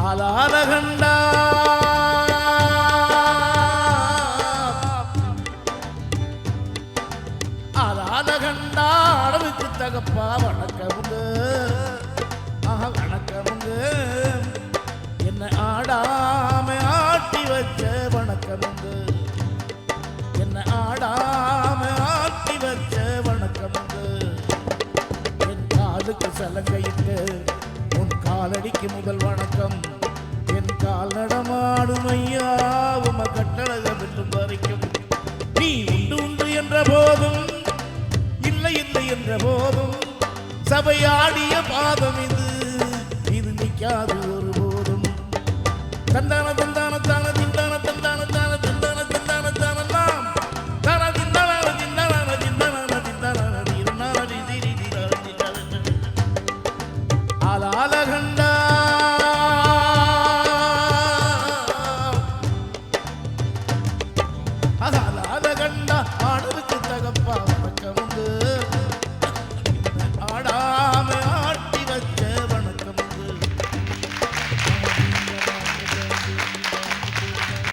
ஆலாலகண்டா ஆலாலகண்டா அளவுக்கு தகப்பா வணக்கமுங்க வணக்கமுங்க என்ன ஆடாம ஆட்டி வச்ச வணக்கமுங்க என்ன ஆடாம ஆட்டி வச்ச வணக்கமுங்க என் காலுக்கு சலங்கையிட்டு உன் காலடிக்கு முதல் வணக்கம் என் கால் நடமாடும் ஐயா உம கட்டழக வெல்லும் வரைக்கும் நீ உண்டு உண்டு என்ற போதும் இல்லை இல்லை என்ற போதும் சபையாடிய பாதம் இது நிற்காது